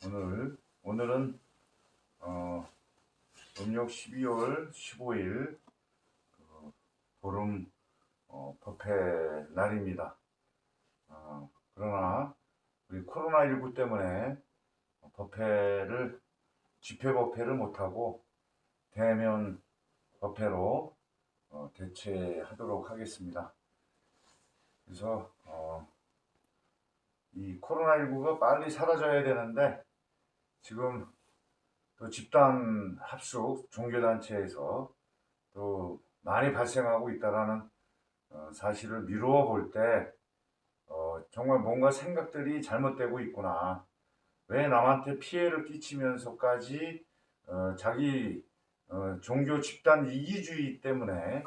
오늘은 음력 12월 15일 보름 법회 날입니다. 그러나 우리 코로나19 때문에 집회 법회를 못하고 대면 법회로 대체하도록 하겠습니다. 그래서 이 코로나19가 빨리 사라져야 되는데 지금 또 집단 합숙 종교단체에서 또 많이 발생하고 있다라는 사실을 미루어 볼 때 정말 뭔가 생각들이 잘못되고 있구나. 왜 남한테 피해를 끼치면서까지 자기 종교 집단 이기주의 때문에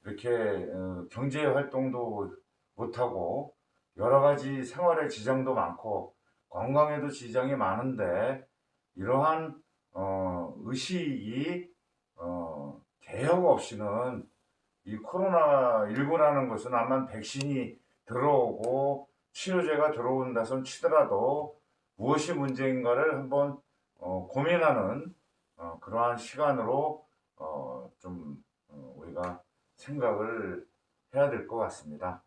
이렇게 경제 활동도 못하고 여러 가지 생활에 지장도 많고 건강에도 지장이 많은데 이러한 의식이 개혁 없이는 이 코로나19라는 것은 암만 백신이 들어오고 치료제가 들어온다 손 치더라도 무엇이 문제인가를 한번 고민하는 그러한 시간으로 우리가 생각을 해야 될 것 같습니다.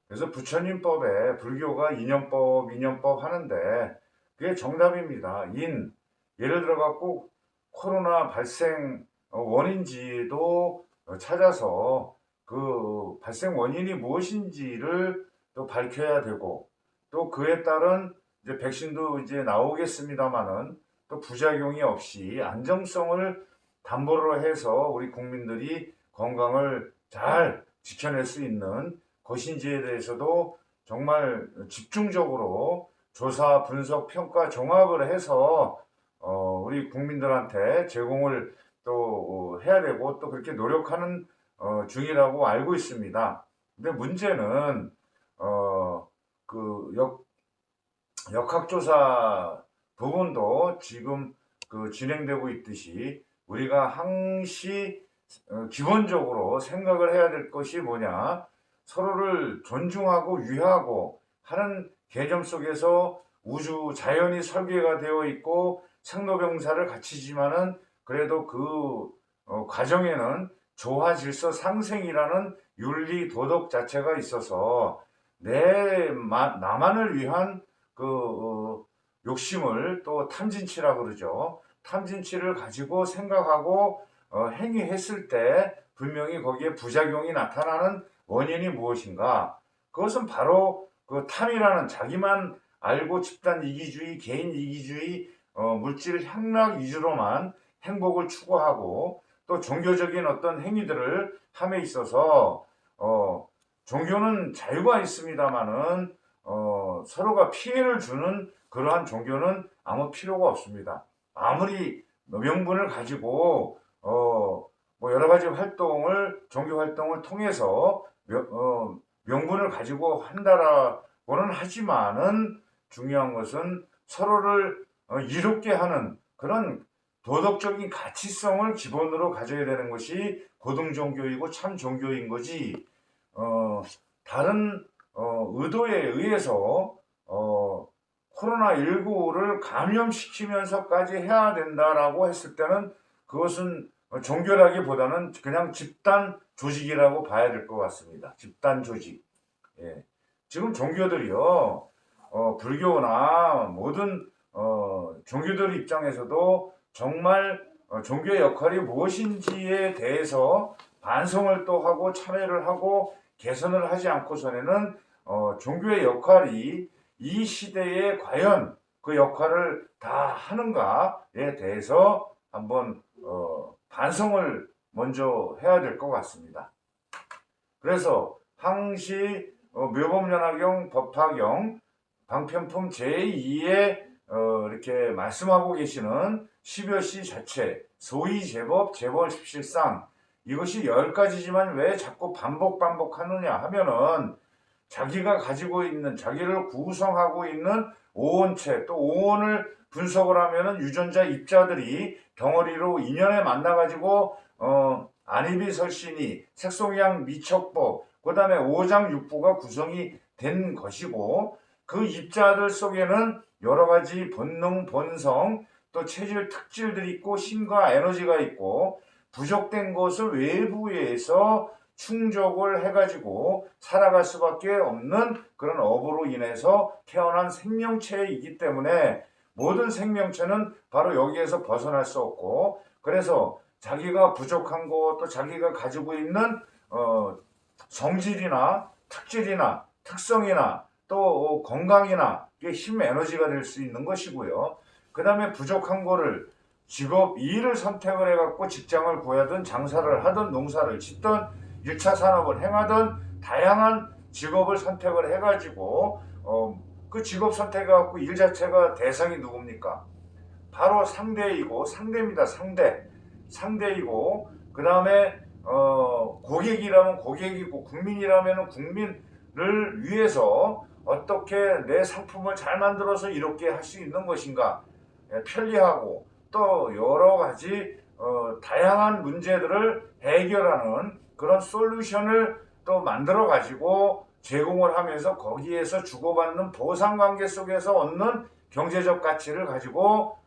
그래서 부처님법에 불교가 인연법 하는데 그게 정답입니다. 예를 들어 갖고 코로나 발생 원인지도 찾아서 그 발생 원인이 무엇인지를 또 밝혀야 되고 또 그에 따른 이제 백신도 이제 나오겠습니다만은 또 부작용이 없이 안정성을 담보로 해서 우리 국민들이 건강을 잘 지켜낼 수 있는 것인지에 대해서도 정말 집중적으로 조사, 분석, 평가, 종합을 해서 우리 국민들한테 제공을 또 해야 되고 또 그렇게 노력하는 중이라고 알고 있습니다. 근데 문제는 그 역학조사 부분도 지금 진행되고 있듯이 우리가 항시 기본적으로 생각을 해야 될 것이 뭐냐, 서로를 존중하고 위하고 하는 개념 속에서 우주 자연이 설계가 되어 있고 생로병사를 갖추지만은 그래도 그 과정에는 조화 질서 상생이라는 윤리 도덕 자체가 있어서 나만을 위한 욕심을 또 탐진치라 그러죠. 탐진치를 가지고 생각하고 행위했을 때 분명히 거기에 부작용이 나타나는 원인이 무엇인가? 그것은 바로 그 탐이라는 자기만 알고 집단 이기주의, 개인 이기주의, 물질 향락 위주로만 행복을 추구하고 또 종교적인 어떤 행위들을 함에 있어서 종교는 자유가 있습니다만은 서로가 피해를 주는 그러한 종교는 아무 필요가 없습니다. 아무리 명분을 가지고 뭐 여러 가지 종교 활동을 통해서 명분을 가지고 한다라고는 하지만은 중요한 것은 서로를 이롭게 하는 그런 도덕적인 가치성을 기본으로 가져야 되는 것이 고등 종교이고 참 종교인 거지. 다른 의도에 의해서 코로나19를 감염시키면서까지 해야 된다라고 했을 때는 그것은 종교라기보다는 그냥 집단 조직이라고 봐야 될 것 같습니다. 집단 조직. 예. 지금 종교들이요, 불교나 모든 종교들 입장에서도 정말 종교의 역할이 무엇인지에 대해서 반성을 또 하고 참여를 하고 개선을 하지 않고서는 종교의 역할이 이 시대에 과연 그 역할을 다 하는가에 대해서 한번 반성을 먼저 해야 될 것 같습니다. 그래서 항시 묘법연화경 법화경 방편품 제2에 이렇게 말씀하고 계시는 10여시 자체 소위 제법 재벌십실상 이것이 10가지지만 왜 자꾸 반복하느냐 하면은 자기가 가지고 있는 자기를 구성하고 있는 오온체 또 오온을 분석을 하면은 유전자 입자들이 덩어리로 인연에 만나가지고 안이비설신이 색송양 미척법 그 다음에 오장육부가 구성이 된 것이고 그 입자들 속에는 여러 가지 본능, 본성, 또 체질 특질들이 있고 힘과 에너지가 있고 부족된 것을 외부에서 충족을 해가지고 살아갈 수밖에 없는 그런 업으로 인해서 태어난 생명체이기 때문에 모든 생명체는 바로 여기에서 벗어날 수 없고, 그래서 자기가 부족한 것, 또 자기가 가지고 있는 성질이나 특질이나 특성이나 또 건강이나 힘, 에너지가 될 수 있는 것이고요. 그 다음에 부족한 거를 직업, 일을 선택을 해갖고 직장을 구하든 장사를 하든 농사를 짓든 1차 산업을 행하든 다양한 직업을 선택을 해가지고 그 직업 선택해갖고 일 자체가 대상이 누굽니까? 바로 상대이고, 상대입니다. 상대이고, 그 다음에 고객이라면 고객이고, 국민이라면 국민을 위해서 어떻게 내 상품을 잘 만들어서 이렇게 할 수 있는 것인가, 편리하고 또 여러 가지 다양한 문제들을 해결하는 그런 솔루션을 또 만들어 가지고 제공을 하면서 거기에서 주고받는 보상관계 속에서 얻는 경제적 가치를 가지고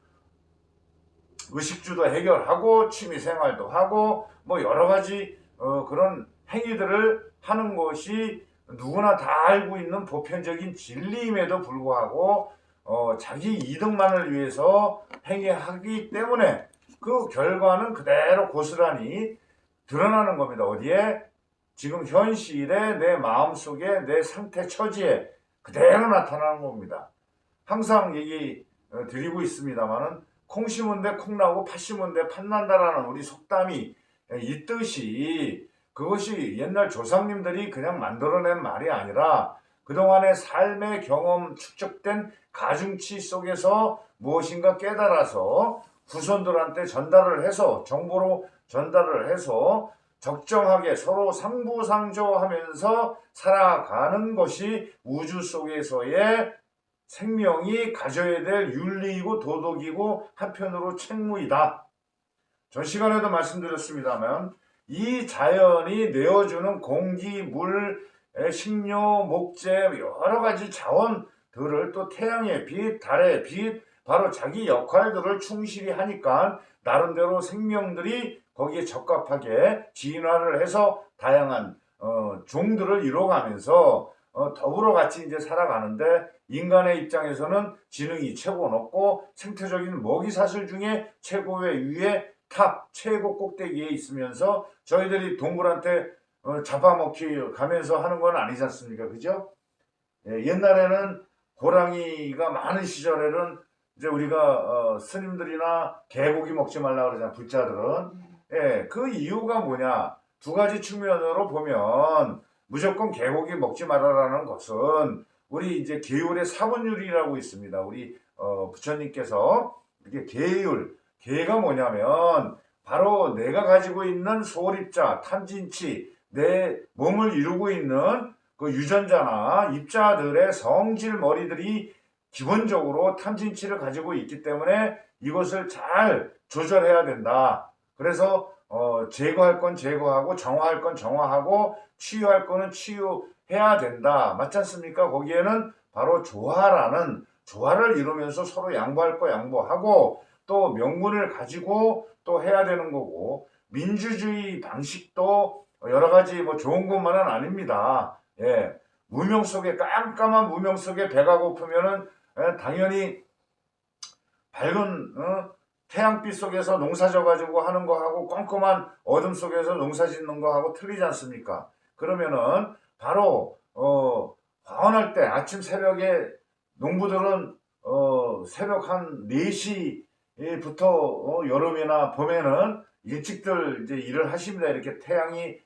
의식주도 해결하고 취미생활도 하고 뭐 여러 가지 그런 행위들을 하는 것이 누구나 다 알고 있는 보편적인 진리임에도 불구하고 자기 이득만을 위해서 행위하기 때문에 그 결과는 그대로 고스란히 드러나는 겁니다. 어디에? 지금 현실에 내 마음속에 내 상태 처지에 그대로 나타나는 겁니다. 항상 얘기 드리고 있습니다만은 콩 심은데 콩 나고 팥 심은데 팥 난다라는 우리 속담이 있듯이 그것이 옛날 조상님들이 그냥 만들어낸 말이 아니라 그동안의 삶의 경험 축적된 가중치 속에서 무엇인가 깨달아서 후손들한테 전달을 해서 정보로 전달을 해서 적정하게 서로 상부상조하면서 살아가는 것이 우주 속에서의 생명이 가져야 될 윤리이고 도덕이고 한편으로 책무이다. 전 시간에도 말씀드렸습니다만 이 자연이 내어주는 공기, 물, 식료, 목재 여러 가지 자원들을 또 태양의 빛, 달의 빛 바로 자기 역할들을 충실히 하니까 나름대로 생명들이 거기에 적합하게 진화를 해서 다양한 종들을 이뤄가면서 더불어 같이 이제 살아가는데 인간의 입장에서는 지능이 최고 높고 생태적인 먹이사슬 중에 최고의 위에 탑 최고 꼭대기에 있으면서 저희들이 동물한테 잡아먹히 가면서 하는 건 아니지 않습니까? 그죠? 예, 옛날에는 호랑이가 많은 시절에는 이제 우리가 스님들이나 개고기 먹지 말라 그러잖아요. 불자들은. 예, 그 이유가 뭐냐? 두 가지 측면으로 보면 무조건 개고기 먹지 말아라는 것은 우리 이제 계율의 사분율이라고 있습니다. 우리 부처님께서 이게 계율, 계가 뭐냐면 바로 내가 가지고 있는 소립자, 탐진치, 내 몸을 이루고 있는 그 유전자나 입자들의 성질 머리들이 기본적으로 탐진치를 가지고 있기 때문에 이것을 잘 조절해야 된다. 그래서 제거할 건 제거하고 정화할 건 정화하고 치유할 거는 치유해야 된다. 맞지 않습니까? 거기에는 바로 조화를 이루면서 서로 양보할 거 양보하고 또 명분을 가지고 또 해야 되는 거고 민주주의 방식도 여러 가지 뭐 좋은 것만은 아닙니다. 예. 무명 속에 깜깜한 무명 속에 배가 고프면은 당연히 밝은 태양빛 속에서 농사 져가지고 하는 거하고 꼼꼼한 어둠 속에서 농사 짓는 거하고 틀리지 않습니까? 그러면은 바로 화원할 때 아침 새벽에 농부들은 새벽 한 4시부터 여름이나 봄에는 일찍들 이제 일을 하십니다. 이렇게 태양이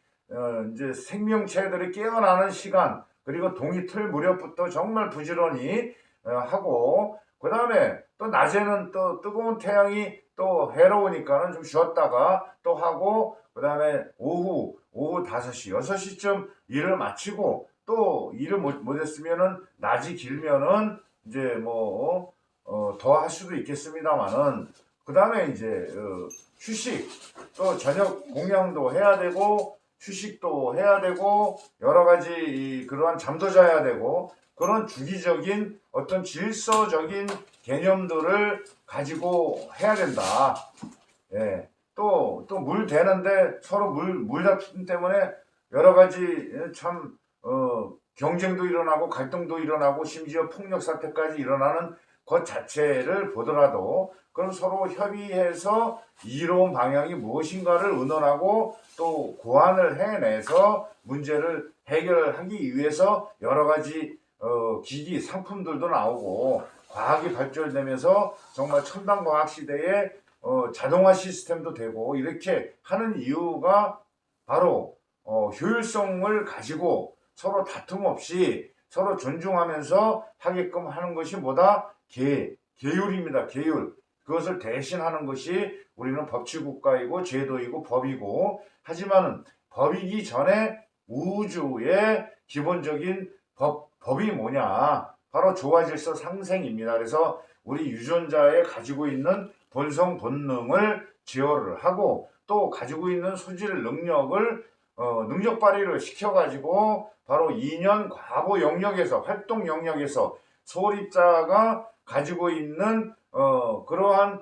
이제 생명체들이 깨어나는 시간 그리고 동이 틀 무렵부터 정말 부지런히 하고 그 다음에 또 낮에는 또 뜨거운 태양이 또 해로우니까는 좀 쉬었다가 또 하고 그 다음에 오후 5시, 6시쯤 일을 마치고 또 일을 못했으면은 낮이 길면은 이제 뭐 더 할 수도 있겠습니다만은 그 다음에 이제 휴식 또 저녁 공양도 해야 되고 휴식도 해야 되고 여러 가지 그러한 잠도 자야 되고 그런 주기적인 어떤 질서적인 개념들을 가지고 해야 된다. 예. 또 물 대는데 서로 물 다툼 때문에 여러 가지 참 경쟁도 일어나고 갈등도 일어나고 심지어 폭력 사태까지 일어나는 것 자체를 보더라도 그럼 서로 협의해서 이로운 방향이 무엇인가를 의논하고 또 고안을 해내서 문제를 해결하기 위해서 여러 가지 기기 상품들도 나오고 과학이 발전되면서 정말 첨단 과학 시대에 자동화 시스템도 되고 이렇게 하는 이유가 바로 효율성을 가지고 서로 다툼 없이 서로 존중하면서 하게끔 하는 것이 뭐다? 계율입니다. 계율. 그것을 대신하는 것이 우리는 법치국가이고 제도이고 법이고 하지만은 법이기 전에 우주의 기본적인 법이 뭐냐? 바로 조화질서 상생입니다. 그래서 우리 유전자에 가지고 있는 본성 본능을 제어를 하고 또 가지고 있는 소질 능력을 능력 발휘를 시켜가지고 바로 2년 과보 영역에서 활동 영역에서 소립자가 가지고 있는 그러한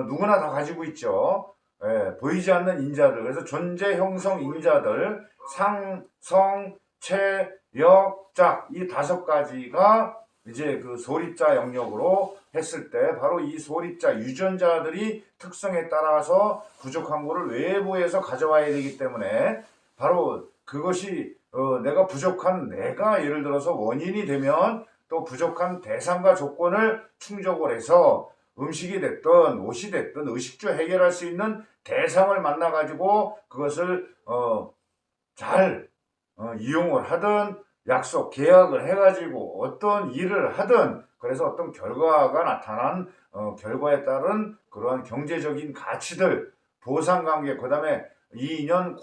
누구나 다 가지고 있죠. 보이지 않는 인자들. 그래서 존재 형성 인자들 상, 성, 체, 역, 작 이 5가지가 이제 그 소립자 영역으로 했을 때 바로 이 소립자 유전자들이 특성에 따라서 부족한 거를 외부에서 가져와야 되기 때문에 바로 그것이 내가 부족한 내가 예를 들어서 원인이 되면 또 부족한 대상과 조건을 충족을 해서 음식이 됐든 옷이 됐든 의식주 해결할 수 있는 대상을 만나 가지고 그것을 잘 이용을 하든 약속 계약을 해가지고 어떤 일을 하든 그래서 어떤 결과가 나타난 결과에 따른 그러한 경제적인 가치들 보상관계 그 다음에 이 인연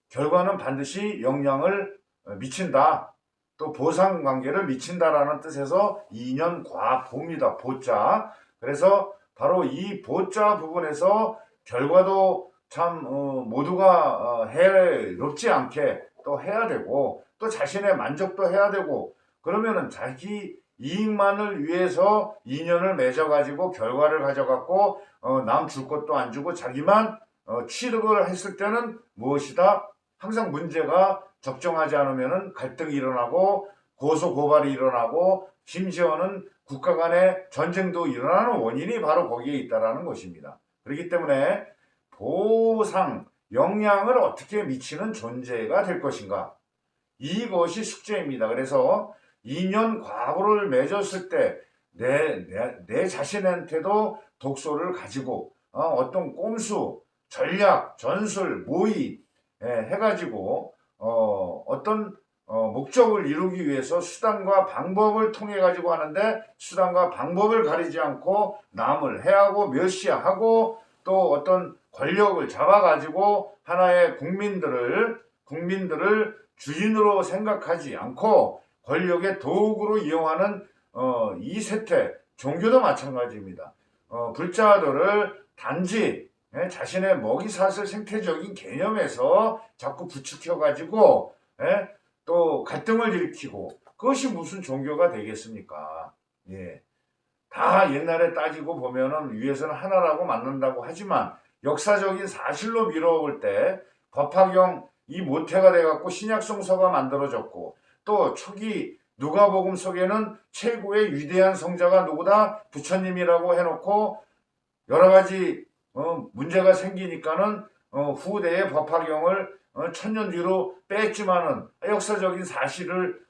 결과는 반드시 영향을 미친다. 또 보상관계를 미친다라는 뜻에서 인연 보입니다. 보자. 그래서 바로 이 보자 부분에서 결과도 참 모두가 해롭지 않게 또 해야 되고 또 자신의 만족도 해야 되고 그러면은 자기 이익만을 위해서 인연을 맺어가지고 결과를 가져갖고 남 줄 것도 안 주고 자기만 취득을 했을 때는 무엇이다? 항상 문제가 적정하지 않으면은 갈등이 일어나고 고소 고발이 일어나고 심지어는 국가 간의 전쟁도 일어나는 원인이 바로 거기에 있다라는 것입니다. 그렇기 때문에 보상, 영향을 어떻게 미치는 존재가 될 것인가? 이것이 숙제입니다. 그래서 2년 과거를 맺었을 때 내 자신한테도 독소를 가지고 어떤 꼼수, 전략, 전술, 모의 해가지고 어떤 목적을 이루기 위해서 수단과 방법을 통해 가지고 하는데 수단과 방법을 가리지 않고 남을 해하고 멸시하고 또 어떤 권력을 잡아가지고 하나의 국민들을 주인으로 생각하지 않고 권력의 도구로 이용하는 이 세태 종교도 마찬가지입니다. 불자들을 단지 자신의 먹이사슬 생태적인 개념에서 자꾸 부추겨가지고 또 갈등을 일으키고 그것이 무슨 종교가 되겠습니까? 예. 다 옛날에 따지고 보면은 위에서는 하나라고 만난다고 하지만 역사적인 사실로 미뤄볼 때 법화경 이 모태가 돼갖고 신약성서가 만들어졌고 또 초기 누가복음 속에는 최고의 위대한 성자가 누구다? 부처님이라고 해놓고 여러 가지 문제가 생기니까는 후대의 법화경을 천년 뒤로 뺐지만은 역사적인 사실을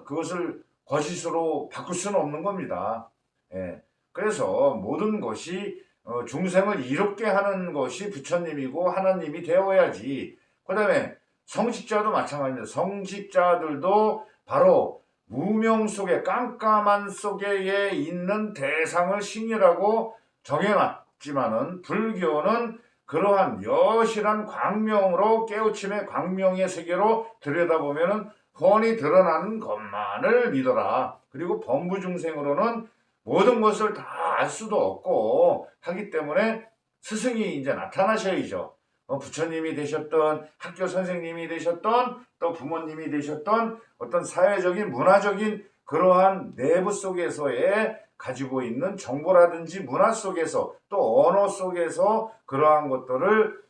그것을 거짓으로 바꿀 수는 없는 겁니다. 예. 그래서 모든 것이 중생을 이롭게 하는 것이 부처님이고 하나님이 되어야지. 그 다음에 성직자도 마찬가지입니다. 성직자들도 바로 무명 속에 깜깜한 속에 있는 대상을 신이라고 정해놨지만은 불교는 그러한 여실한 광명으로 깨우침의 광명의 세계로 들여다보면은 훤히 드러나는 것만을 믿어라. 그리고 범부중생으로는 모든 것을 다 알 수도 없고 하기 때문에 스승이 이제 나타나셔야죠. 부처님이 되셨던 학교 선생님이 되셨던 또 부모님이 되셨던 어떤 사회적인 문화적인 그러한 내부 속에서의 가지고 있는 정보라든지 문화 속에서 또 언어 속에서 그러한 것들을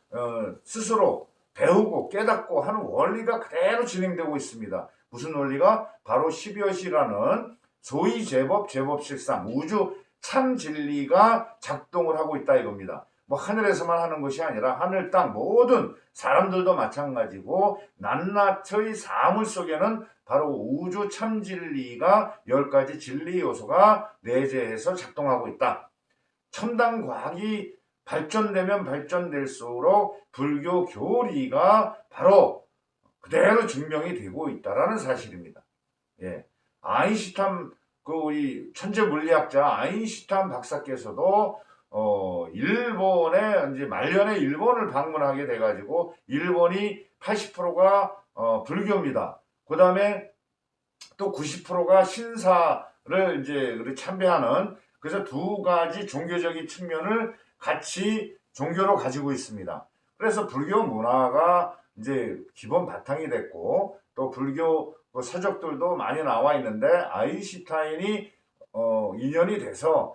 스스로 배우고 깨닫고 하는 원리가 그대로 진행되고 있습니다. 무슨 원리가? 바로 12여시라는 소위 제법, 제법실상 우주 참 진리가 작동을 하고 있다 이겁니다. 뭐 하늘에서만 하는 것이 아니라 하늘 땅 모든 사람들도 마찬가지고 낱낱의 사물 속에는 바로 우주 참 진리가 10가지 진리 요소가 내재해서 작동하고 있다. 첨단 과학이 발전되면 발전될수록 불교 교리가 바로 그대로 증명이 되고 있다라는 사실입니다. 예. 아인슈타인 우리 천재 물리학자 아인슈타인 박사께서도 일본에 이제 말년에 일본을 방문하게 돼가지고 일본이 80%가 불교입니다. 그 다음에 또 90%가 신사를 이제 참배하는 그래서 두 가지 종교적인 측면을 같이 종교로 가지고 있습니다. 그래서 불교 문화가 이제 기본 바탕이 됐고 또 불교 서적들도 많이 나와 있는데 아인슈타인이 인연이 돼서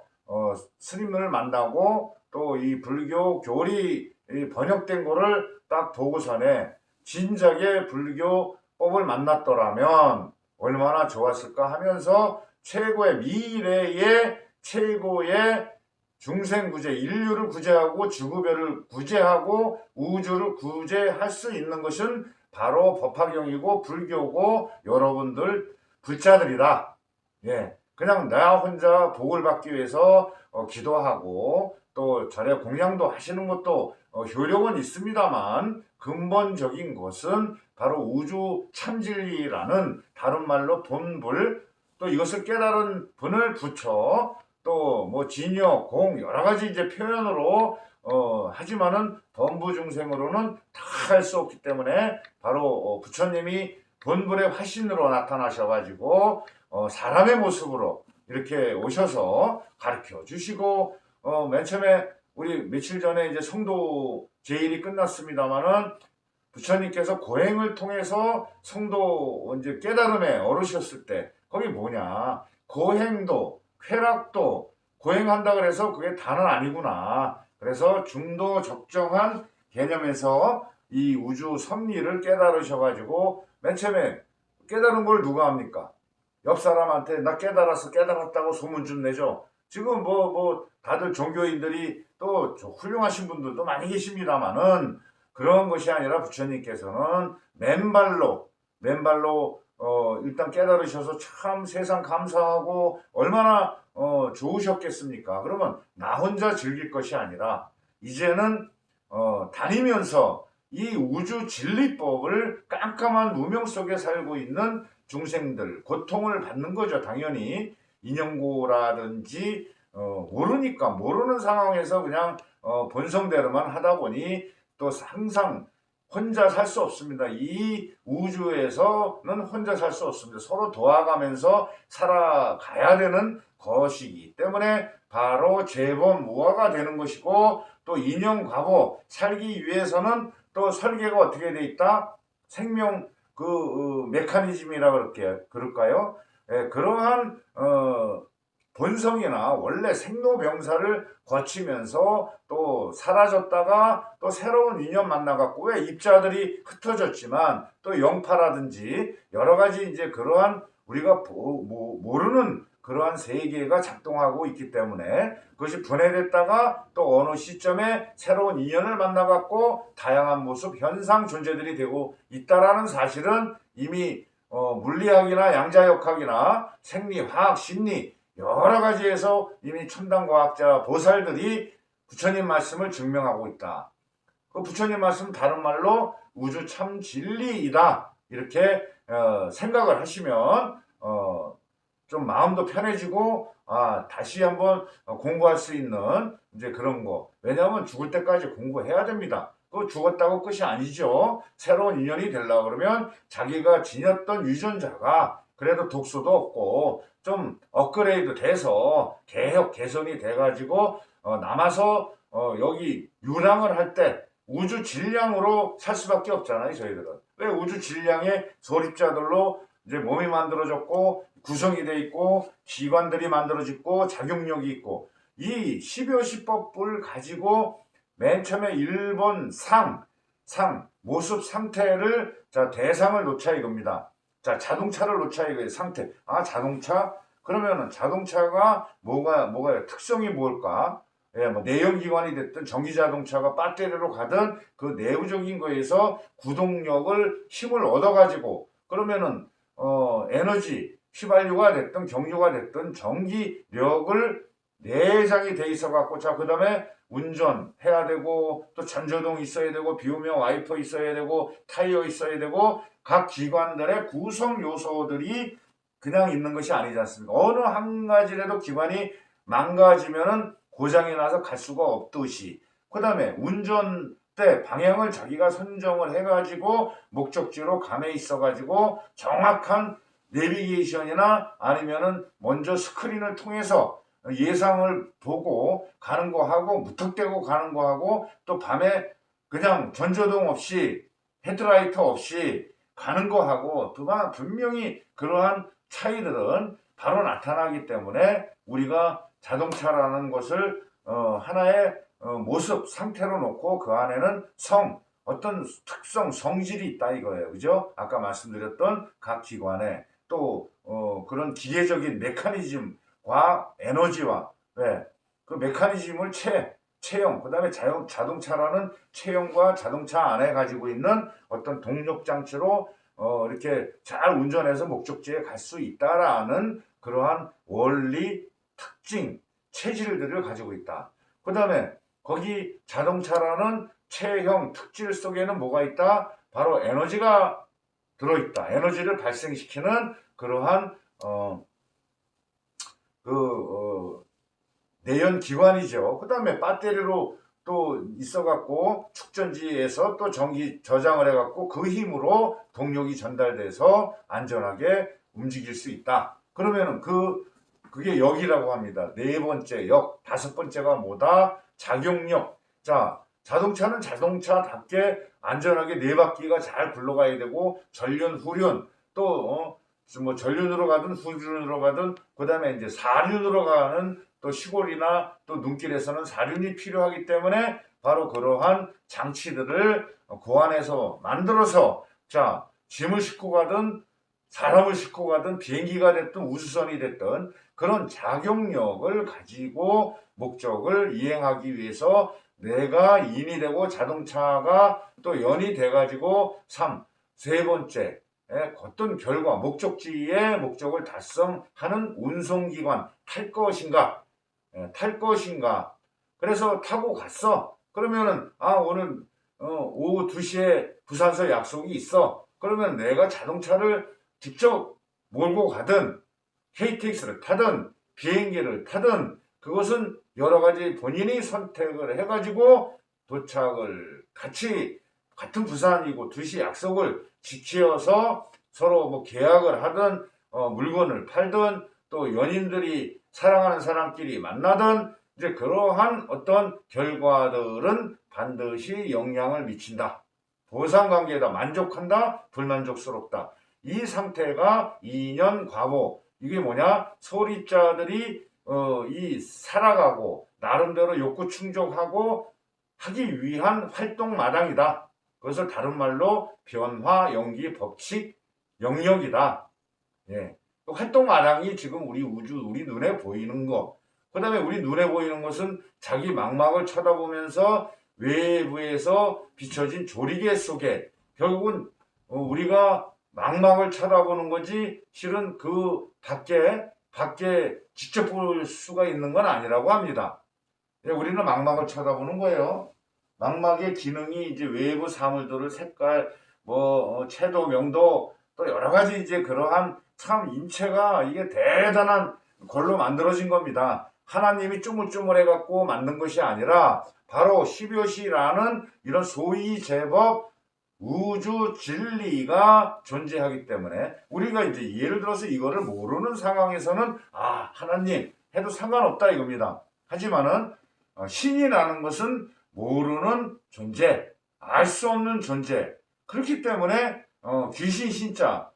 스님을 만나고 또 이 불교 교리 번역된 거를 딱 보고서는 진작에 불교법을 만났더라면 얼마나 좋았을까 하면서 최고의 미래의 최고의 중생구제, 인류를 구제하고 지구별을 구제하고 우주를 구제할 수 있는 것은 바로 법화경이고 불교고 여러분들 불자들이다. 예, 그냥 나 혼자 복을 받기 위해서 기도하고 또 절에 공양도 하시는 것도 효력은 있습니다만 근본적인 것은 바로 우주 참진리라는 다른 말로 본불 또 이것을 깨달은 분을 부처 또 뭐 진여, 공 여러 가지 이제 표현으로 하지만은 범부중생으로는 다 할 수 없기 때문에 바로 부처님이 본불의 화신으로 나타나셔가지고 사람의 모습으로 이렇게 오셔서 가르쳐 주시고 맨 처음에 우리 며칠 전에 이제 성도 제일이 끝났습니다만은 부처님께서 고행을 통해서 성도 이제 깨달음에 오르셨을 때 거기 뭐냐 고행도 쾌락도 고행한다 그래서 그게 다는 아니구나. 그래서 중도 적정한 개념에서 이 우주 섭리를 깨달으셔가지고 맨 처음에 깨달은 걸 누가 합니까? 옆 사람한테 나 깨달았다고 소문 좀 내죠. 지금 뭐 다들 종교인들이 또 훌륭하신 분들도 많이 계십니다만은 그런 것이 아니라 부처님께서는 맨발로 일단 깨달으셔서 참 세상 감사하고 얼마나 좋으셨겠습니까? 그러면 나 혼자 즐길 것이 아니라 이제는 다니면서 이 우주 진리법을 깜깜한 무명 속에 살고 있는 중생들 고통을 받는 거죠. 당연히 인연고라든지 모르니까 모르는 상황에서 그냥 본성대로만 하다 보니 또 항상 혼자 살 수 없습니다. 이 우주에서는 혼자 살 수 없습니다. 서로 도와가면서 살아가야 되는 것이기 때문에 바로 재범무화가 되는 것이고 또 인연과보 살기 위해서는 또 설계가 어떻게 돼 있다? 생명 메커니즘이라 그럴까요? 예, 그러한 본성이나 원래 생로병사를 거치면서 또 사라졌다가 또 새로운 인연 만나갖고 왜 입자들이 흩어졌지만 또 영파라든지 여러 가지 이제 그러한 우리가 모르는 그러한 세계가 작동하고 있기 때문에 그것이 분해됐다가 또 어느 시점에 새로운 인연을 만나갖고 다양한 모습, 현상, 존재들이 되고 있다라는 사실은 이미 물리학이나 양자역학이나 생리화학, 심리 여러 가지에서 이미 첨단과학자 보살들이 부처님 말씀을 증명하고 있다. 그 부처님 말씀 다른 말로 우주 참 진리이다. 이렇게 생각을 하시면 좀 마음도 편해지고 다시 한번 공부할 수 있는 이제 그런 거. 왜냐하면 죽을 때까지 공부해야 됩니다. 그 죽었다고 끝이 아니죠. 새로운 인연이 되려고 그러면 자기가 지녔던 유전자가 그래도 독소도 없고 좀 업그레이드 돼서 개혁 개선이 돼가지고 남아서 여기 유랑을 할 때 우주 질량으로 살 수밖에 없잖아요, 저희들은. 왜 우주 질량의 소립자들로 이제 몸이 만들어졌고, 구성이 돼 있고, 기관들이 만들어졌고, 작용력이 있고, 이 12호시법을 가지고 맨 처음에 일본 모습 상태를, 자, 대상을 놓자 이겁니다. 자, 자동차를 놓자 이거예요, 상태. 아, 자동차? 그러면은 자동차가 뭐가 특성이 뭘까? 예, 뭐 내연기관이 됐든 전기자동차가 배터리로 가든 그 내부적인 거에서 구동력을 힘을 얻어가지고 그러면은 에너지 휘발유가 됐든 경유가 됐든 전기력을 내장이 돼 있어 갖고 자 그다음에 운전해야 되고 또 전조등 있어야 되고 비 오면 와이퍼 있어야 되고 타이어 있어야 되고 각 기관들의 구성 요소들이 그냥 있는 것이 아니지 않습니까? 어느 한 가지라도 기관이 망가지면은 고장이 나서 갈 수가 없듯이 그 다음에 운전 때 방향을 자기가 선정을 해가지고 목적지로 감에 있어가지고 정확한 내비게이션이나 아니면은 먼저 스크린을 통해서 예상을 보고 가는 거하고 무턱대고 가는 거하고 또 밤에 그냥 전조등 없이 헤드라이트 없이 가는 거하고 분명히 그러한 차이들은 바로 나타나기 때문에 우리가 자동차라는 것을 하나의 모습 상태로 놓고 그 안에는 어떤 특성 성질이 있다 이거예요, 그죠? 아까 말씀드렸던 각 기관에 또 그런 기계적인 메커니즘과 에너지와 그 메커니즘을 체형 그다음에 자동차라는 체형과 자동차 안에 가지고 있는 어떤 동력 장치로 이렇게 잘 운전해서 목적지에 갈 수 있다라는 그러한 원리 특징, 체질들을 가지고 있다. 그 다음에 거기 자동차라는 체형 특질 속에는 뭐가 있다? 바로 에너지가 들어있다. 에너지를 발생시키는 그러한 내연 기관이죠. 그 다음에 배터리로 또 있어갖고 축전지에서 또 전기 저장을 해갖고 그 힘으로 동력이 전달돼서 안전하게 움직일 수 있다. 그러면은 그게 역이라고 합니다. 네 번째 역, 다섯 번째가 뭐다? 작용력. 자, 자동차는 자동차답게 안전하게 네 바퀴가 잘 굴러가야 되고 전륜, 후륜 또 뭐 전륜으로 가든 후륜으로 가든 그 다음에 이제 사륜으로 가는 또 시골이나 또 눈길에서는 사륜이 필요하기 때문에 바로 그러한 장치들을 그 안에서 만들어서 자 짐을 싣고 가든 사람을 싣고 가든 비행기가 됐든 우주선이 됐든 그런 작용력을 가지고 목적을 이행하기 위해서 내가 인이 되고 자동차가 또 연이 돼가지고 세 번째 어떤 결과 목적지의 목적을 달성하는 운송기관 탈 것인가 그래서 타고 갔어 그러면은 오늘 오후 2시에 부산서 약속이 있어 그러면 내가 자동차를 직접 몰고 가든 KTX를 타든 비행기를 타든 그것은 여러 가지 본인이 선택을 해가지고 도착을 같은 부산이고 2시 약속을 지켜서 서로 뭐 계약을 하든 물건을 팔든 또 연인들이 사랑하는 사람끼리 만나든 이제 그러한 어떤 결과들은 반드시 영향을 미친다. 보상관계다. 만족한다. 불만족스럽다. 이 상태가 2년 과보. 이게 뭐냐? 소립자들이 살아가고 나름대로 욕구 충족하고 하기 위한 활동 마당이다. 그것을 다른 말로 변화, 연기, 법칙, 영역이다. 예. 활동 마당이 지금 우리 눈에 보이는 거. 그 다음에 우리 눈에 보이는 것은 자기 망막을 쳐다보면서 외부에서 비춰진 조리개 속에 결국은 우리가 망막을 쳐다보는 거지 실은 그 밖에 직접 볼 수가 있는 건 아니라고 합니다. 우리는 망막을 쳐다보는 거예요. 망막의 기능이 이제 외부 사물들을 색깔, 채도, 명도 또 여러 가지 이제 그러한 참 인체가 이게 대단한 걸로 만들어진 겁니다. 하나님이 쪼물쪼물해갖고 만든 것이 아니라 바로 12호시라는 이런 소위 제법 우주 진리가 존재하기 때문에 우리가 이제 예를 들어서 이거를 모르는 상황에서는 하나님 해도 상관없다 이겁니다. 하지만은 신이라는 것은 모르는 존재 알 수 없는 존재. 그렇기 때문에 귀신 신자,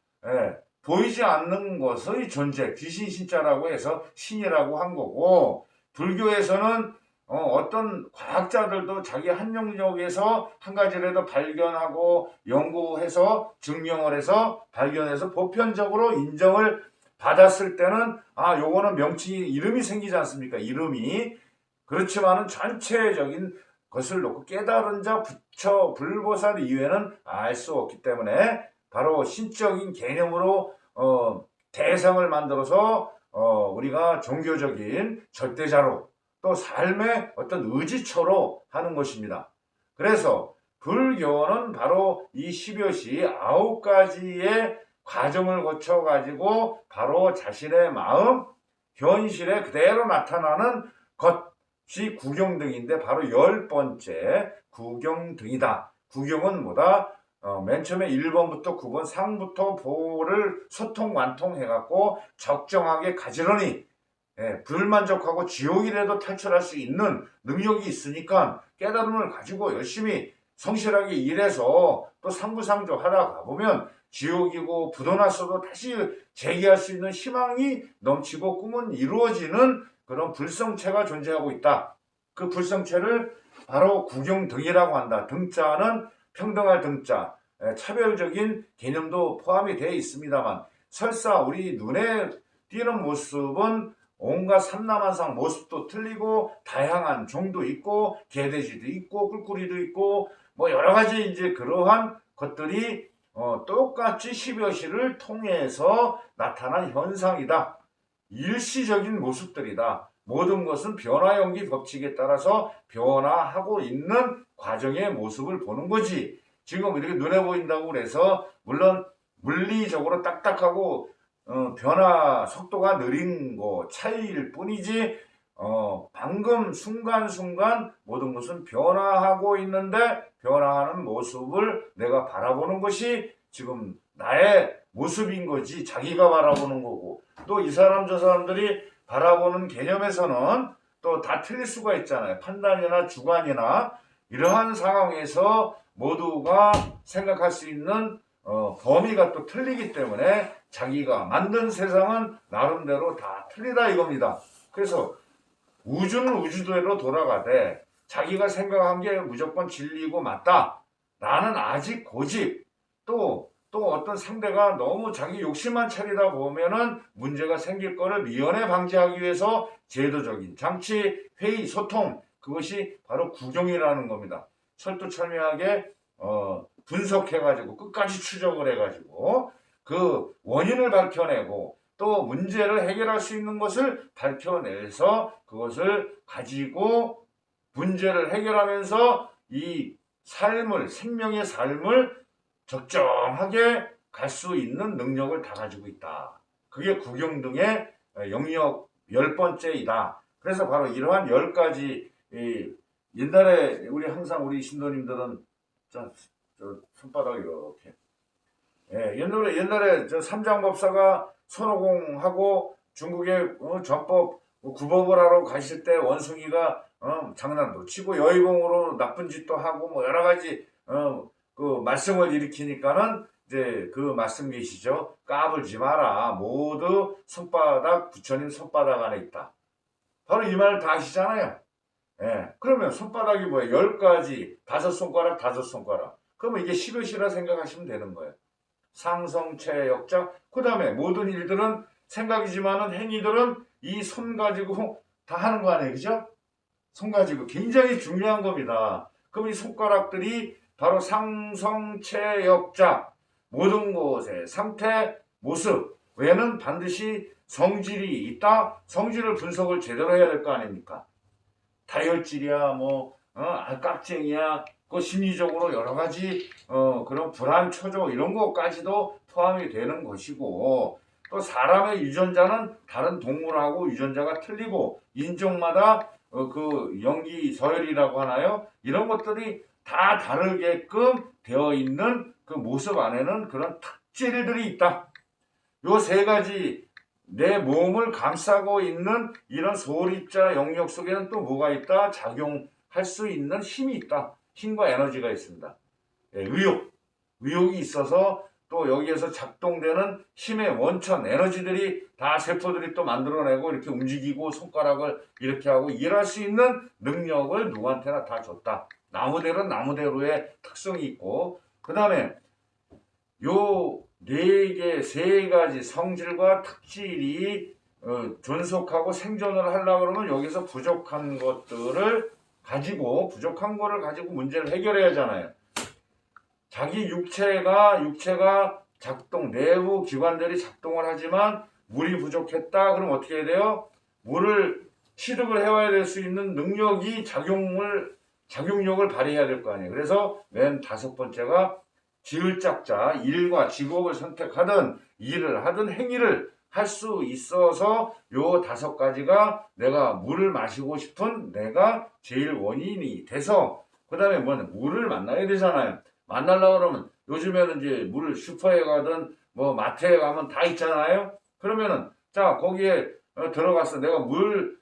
보이지 않는 것의 존재, 귀신 신자라고 해서 신이라고 한 거고, 불교에서는 어떤 과학자들도 자기 한 영역에서 한 가지라도 발견하고 연구해서 증명을 해서 발견해서 보편적으로 인정을 받았을 때는 요거는 명칭이 이름이 생기지 않습니까? 이름이. 그렇지만은 전체적인 것을 놓고 깨달은 자 부처 불보살 이외에는 알 수 없기 때문에 바로 신적인 개념으로 대상을 만들어서 우리가 종교적인 절대자로 또 삶의 어떤 의지처로 하는 것입니다. 그래서 불교는 바로 이 10여시 9가지의 과정을 거쳐 가지고 바로 자신의 마음 현실에 그대로 나타나는 것이 구경등인데 바로 10번째 구경등이다. 구경은 뭐다? 맨 처음에 1번부터 9번 상부터 보를 소통완통해갖고 적정하게 가지런히 불만족하고 지옥이라도 탈출할 수 있는 능력이 있으니까 깨달음을 가지고 열심히 성실하게 일해서 또 상부상조 하다 가보면 지옥이고 부도났어도 다시 재기할 수 있는 희망이 넘치고 꿈은 이루어지는 그런 불성체가 존재하고 있다. 그 불성체를 바로 구경등이라고 한다. 등자는 평등할 등자, 차별적인 개념도 포함이 되어 있습니다만 설사 우리 눈에 띄는 모습은 온갖 삼라만상 모습도 틀리고 다양한 종도 있고 개돼지도 있고 꿀꿀이도 있고 뭐 여러 가지 이제 그러한 것들이 똑같이 10여시를 통해서 나타난 현상이다. 일시적인 모습들이다. 모든 것은 변화연기 법칙에 따라서 변화하고 있는 과정의 모습을 보는 거지. 지금 이렇게 눈에 보인다고 그래서 물론 물리적으로 딱딱하고 변화 속도가 느린 거 차이일 뿐이지 방금 순간순간 모든 것은 변화하고 있는데 변화하는 모습을 내가 바라보는 것이 지금 나의 모습인 거지. 자기가 바라보는 거고 또 이 사람 저 사람들이 바라보는 개념에서는 또 다 틀릴 수가 있잖아요. 판단이나 주관이나 이러한 상황에서 모두가 생각할 수 있는 범위가 또 틀리기 때문에 자기가 만든 세상은 나름대로 다 틀리다 이겁니다. 그래서 우주는 우주대로 돌아가되 자기가 생각한 게 무조건 진리고 맞다. 나는 아직 고집 또 어떤 상대가 너무 자기 욕심만 차리다 보면은 문제가 생길 거를 미연에 방지하기 위해서 제도적인 장치, 회의, 소통 그것이 바로 구경이라는 겁니다. 철두철미하게 분석해가지고 끝까지 추적을 해가지고 그 원인을 밝혀내고 또 문제를 해결할 수 있는 것을 밝혀내서 그것을 가지고 문제를 해결하면서 이 삶을 생명의 삶을 적정하게 갈 수 있는 능력을 다 가지고 있다. 그게 구경등의 영역 10번째이다. 그래서 바로 이러한 10가지 옛날에 우리 항상 우리 신도님들은 저 손바닥 이렇게 옛날에 저 삼장법사가 손오공하고 중국의 전법 구법을 하러 가실 때 원숭이가 장난도 치고 여의봉으로 나쁜 짓도 하고 뭐 여러 가지 그 말썽을 일으키니까는 이제 그 말씀 계시죠. 까불지 마라. 모두 손바닥 부처님 손바닥 안에 있다. 바로 이 말 다 아시잖아요. 그러면 손바닥이 뭐예요? 10가지, 5손가락, 5손가락. 그러면 이게 10여시라 생각하시면 되는 거예요. 상성체 역자. 그 다음에 모든 일들은 생각이지만은 행위들은 이 손 가지고 다 하는 거 아니에요, 그죠? 손 가지고 굉장히 중요한 겁니다. 그럼 이 손가락들이 바로 상성체 역자. 모든 것의 상태, 모습 외에는 반드시 성질이 있다. 성질을 분석을 제대로 해야 될 거 아닙니까? 다혈질이야, 깍쟁이야, 그 심리적으로 여러 가지 그런 불안, 초조 이런 것까지도 포함이 되는 것이고 또 사람의 유전자는 다른 동물하고 유전자가 틀리고 인종마다 그 영기 서열이라고 하나요? 이런 것들이 다 다르게끔 되어 있는 그 모습 안에는 그런 특질들이 있다. 요 3가지 내 몸을 감싸고 있는 이런 소립자 영역 속에는 또 뭐가 있다? 작용할 수 있는 힘이 있다. 힘과 에너지가 있습니다. 예, 의욕이 있어서 또 여기에서 작동되는 힘의 원천, 에너지들이 다 세포들이 또 만들어내고 이렇게 움직이고 손가락을 이렇게 하고 일할 수 있는 능력을 누구한테나 다 줬다. 나무대로는 나무대로의 특성이 있고, 그 다음에 요 네 개, 세 가지 성질과 특질이 존속하고 생존을 하려고 그러면 여기서 부족한 거를 가지고 문제를 해결해야 하잖아요. 자기 육체가 작동, 내부 기관들이 작동을 하지만 물이 부족했다. 그럼 어떻게 해야 돼요? 물을 취득을 해와야 될 수 있는 능력이 작용력을 발휘해야 될 거 아니에요. 그래서 맨 5번째가 지을짝자, 일과 직업을 선택하든 일을 하든 행위를 할 수 있어서 요 5가지가 내가 물을 마시고 싶은 내가 제일 원인이 돼서, 그 다음에 뭐는 물을 만나야 되잖아요. 만나려고 그러면 요즘에는 이제 물을 슈퍼에 가든 뭐 마트에 가면 다 있잖아요. 그러면은 자 거기에 들어가서 내가 물이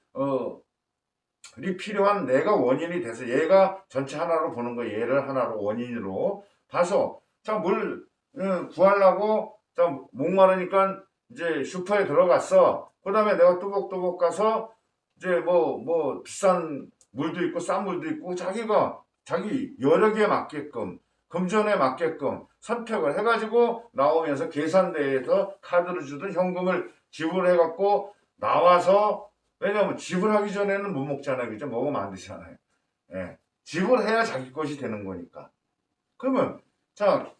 필요한 내가 원인이 돼서 얘가 전체 하나로 보는 거, 얘를 하나로 원인으로 봐서 자 물 구하려고 자 목마르니까 이제 슈퍼에 들어갔어. 그 다음에 내가 뚜벅뚜벅 가서 이제 뭐 비싼 물도 있고 싼 물도 있고 자기가 자기 여력에 맞게끔 금전에 맞게끔 선택을 해가지고 나오면서 계산대에서 카드를 주든 현금을 지불해갖고 나와서, 왜냐면 지불하기 전에는 못 먹잖아요. 그죠? 먹으면 안 되잖아요. 예. 지불해야 자기 것이 되는 거니까. 그러면 자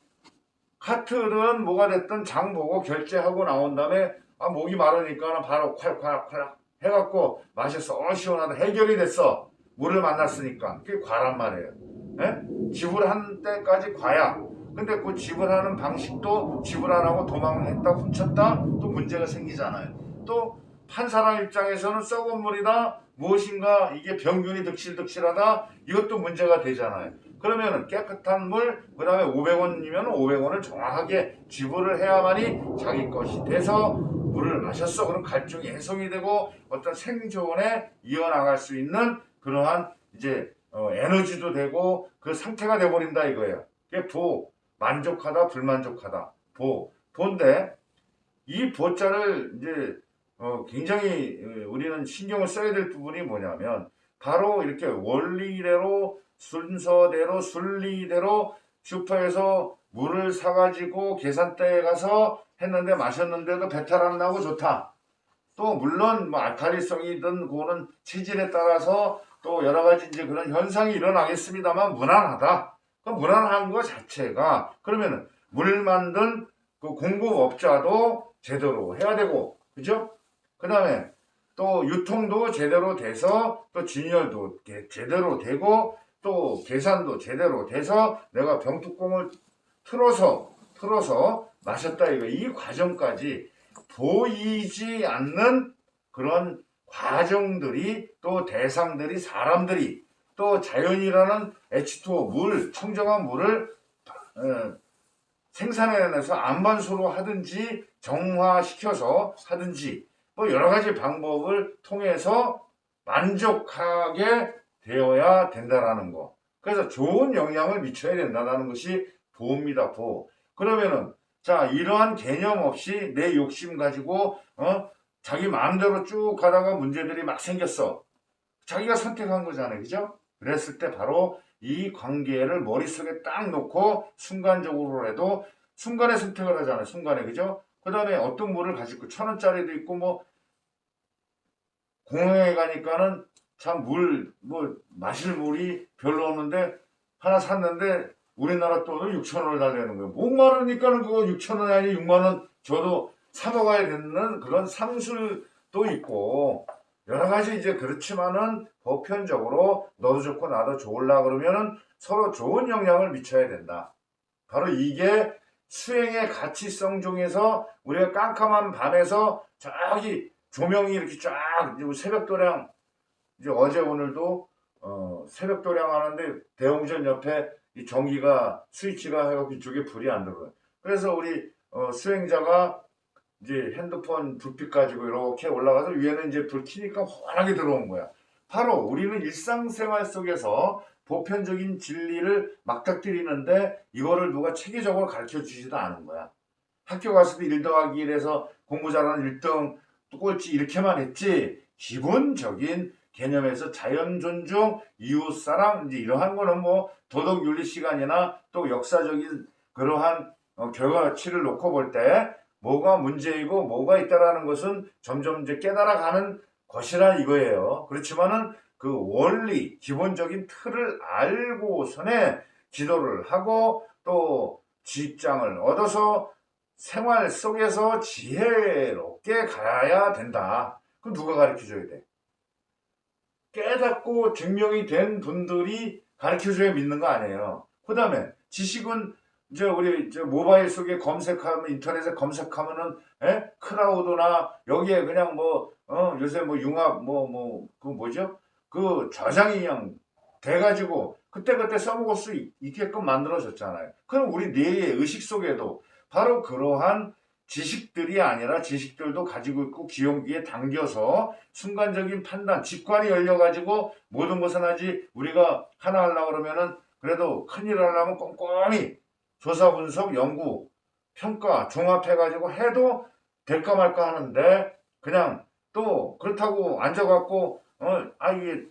카트든 뭐가 됐든 장 보고 결제하고 나온 다음에 목이 마르니까 바로 콸콸콸 해갖고 마셔서 시원하다 해결이 됐어. 물을 만났으니까. 그게 과란 말이에요. 예? 지불한 때까지 과야. 근데 그 지불하는 방식도 지불 안 하고 도망했다 훔쳤다 또 문제가 생기잖아요. 또 판 사람 입장에서는 썩은 물이다 무엇인가 이게 병균이 득실득실하다 이것도 문제가 되잖아요. 그러면은 깨끗한 물, 그 다음에 500원이면 500원을 정확하게 지불을 해야만이 자기 것이 돼서 물을 마셨어. 그럼 갈증이 해소가 되고 어떤 생존에 이어나갈 수 있는 그러한 이제 에너지도 되고 그 상태가 돼버린다 이거예요. 그게 만족하다, 불만족하다. 보인데 이 보자를 이제 굉장히 우리는 신경을 써야 될 부분이 뭐냐면 바로 이렇게 원리대로 순서대로 순리대로 슈퍼에서 물을 사가지고 계산대에 가서 했는데 마셨는데도 배탈 안 나고 좋다. 또 물론 뭐 알칼리성이든 그거는 체질에 따라서 또 여러 가지 이제 그런 현상이 일어나겠습니다만 무난하다. 그 무난한 거 자체가 그러면은 물 만든 그 공급업자도 제대로 해야 되고, 그죠? 그 다음에 또 유통도 제대로 돼서 또 진열도 제대로 되고 또 계산도 제대로 돼서 내가 병뚜껑을 틀어서 마셨다 이거. 이 과정까지 보이지 않는 그런 과정들이 또 대상들이 사람들이 또 자연이라는 H2O 물 청정한 물을 생산해내서 안반수로 하든지 정화시켜서 하든지 뭐 여러 가지 방법을 통해서 만족하게 되어야 된다라는 거. 그래서 좋은 영향을 미쳐야 된다는 것이 보호입니다. 보호. 그러면은 자 이러한 개념 없이 내 욕심 가지고 자기 마음대로 쭉 가다가 문제들이 막 생겼어. 자기가 선택한 거잖아요. 그죠? 그랬을 때 바로 이 관계를 머릿속에 딱 놓고 순간적으로라도 순간에 선택을 하잖아요. 순간에. 그죠? 그 다음에 어떤 물을 가지고 1,000원짜리도 있고 뭐 공항에 가니까는 참 마실 물이 별로 없는데 하나 샀는데 우리나라 돈을 6,000원을 달라는 거예요. 목마르니까는 그거 6,000원이 아니 6만원 줘도 사 먹어야 되는 그런 상술도 있고 여러 가지 이제 그렇지만은 보편적으로 너도 좋고 나도 좋으려 그러면은 서로 좋은 영향을 미쳐야 된다. 바로 이게 수행의 가치성 중에서 우리가 깜깜한 밤에서 저기 조명이 이렇게 쫙 새벽도량 이제 어제 오늘도 새벽 도량하는데 대웅전 옆에 이 전기가 스위치가 해갖고 이쪽에 불이 안 들어요. 그래서 우리 수행자가 이제 핸드폰 불빛 가지고 이렇게 올라가서 위에는 이제 불 켜니까 환하게 들어온 거야. 바로 우리는 일상생활 속에서 보편적인 진리를 막닥뜨리는데 이거를 누가 체계적으로 가르쳐 주지도 않은 거야. 학교 가서도 1 더하기 1에서 공부 잘하는 1등 또 꼴찌 이렇게만 했지 기본적인 개념에서 자연 존중, 이웃 사랑 이제 이러한 거는 뭐 도덕 윤리 시간이나 또 역사적인 그러한 결과치를 놓고 볼 때 뭐가 문제이고 뭐가 있다라는 것은 점점 이제 깨달아가는 것이라 이거예요. 그렇지만은 그 원리, 기본적인 틀을 알고선에 기도를 하고 또 직장을 얻어서 생활 속에서 지혜롭게 가야 된다. 그럼 누가 가르쳐줘야 돼? 깨닫고 증명이 된 분들이 가르쳐줘야 믿는 거 아니에요. 그 다음에 지식은 이제 우리 이제 모바일 속에 검색하면 인터넷에 검색하면은 크라우드나 여기에 그냥 뭐 요새 뭐 융합 그 뭐죠? 그 저장이 그냥 돼가지고 그때그때 써먹을 수 있게끔 만들어졌잖아요. 그럼 우리 뇌의 의식 속에도 바로 그러한 지식들이 아니라 지식들도 가지고 있고 기용기에 당겨서 순간적인 판단, 직관이 열려가지고 모든 것은 하지 우리가 하나 하려고 그러면은 그래도 큰일 하려면 꼼꼼히 조사, 분석, 연구, 평가, 종합해가지고 해도 될까 말까 하는데 그냥 또 그렇다고 앉아갖고 이게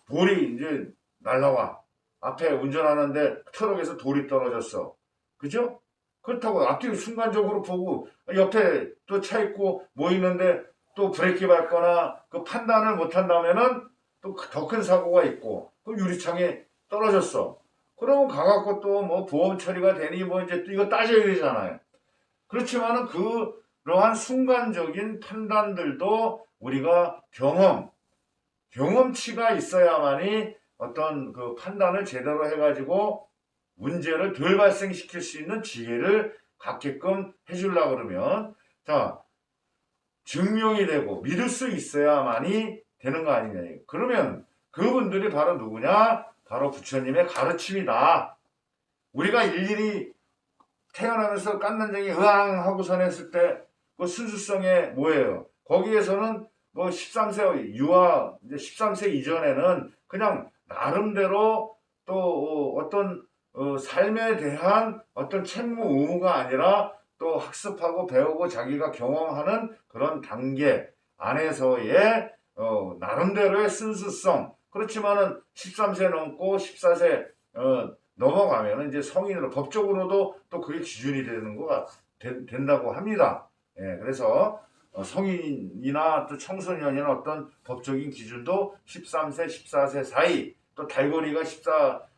돌이 이제 날라와. 앞에 운전하는데 트럭에서 돌이 떨어졌어. 그죠? 그렇다고 앞뒤로 순간적으로 보고 옆에 또 차 있고 뭐 있는데 또 브레이크 밟거나 그 판단을 못한다면은 또 더 큰 사고가 있고 그 유리창에 떨어졌어. 그러면 가갖고 또 뭐 보험 처리가 되니 뭐 이제 또 이거 따져야 되잖아요. 그렇지만은 그러한 순간적인 판단들도 우리가 경험치가 있어야만이 어떤 그 판단을 제대로 해가지고 문제를 덜 발생시킬 수 있는 지혜를 갖게끔 해주려고 그러면 자 증명이 되고 믿을 수 있어야만이 되는 거 아니냐. 그러면 그분들이 바로 누구냐? 바로 부처님의 가르침이다. 우리가 일일이 태어나면서 깐난쟁이 으앙 하고선 했을 때 그 순수성에 뭐예요? 거기에서는 뭐 13세 유아 이제 13세 이전에는 그냥 나름대로 또 어떤 삶에 대한 어떤 책무 의무가 아니라 또 학습하고 배우고 자기가 경험하는 그런 단계 안에서의 나름대로의 순수성. 그렇지만은 13세 넘고 14세 넘어가면 이제 성인으로 법적으로도 또 그게 기준이 되는 거가 된다고 합니다. 예, 그래서 성인이나 또 청소년이나 어떤 법적인 기준도 13세, 14세 사이 또 달거리가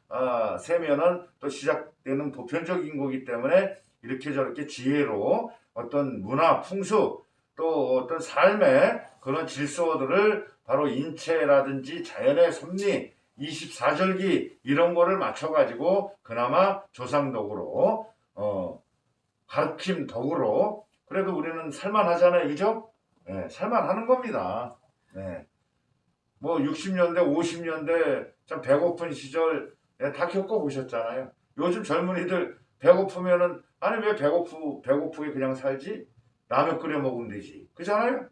14세면은 또 시작되는 보편적인 거기 때문에 이렇게 저렇게 지혜로 어떤 문화, 풍수 또 어떤 삶의 그런 질서들을 바로 인체라든지 자연의 섭리 24절기 이런 거를 맞춰가지고 그나마 조상덕으로 가르침 덕으로 그래도 우리는 살만하잖아요. 그죠? 네, 살만하는 겁니다. 네. 뭐 60년대 50년대 참 배고픈 시절 다 겪어보셨잖아요. 요즘 젊은이들 배고프면은 아니 왜 배고프게 그냥 살지? 라면 끓여 먹으면 되지. 그잖아요?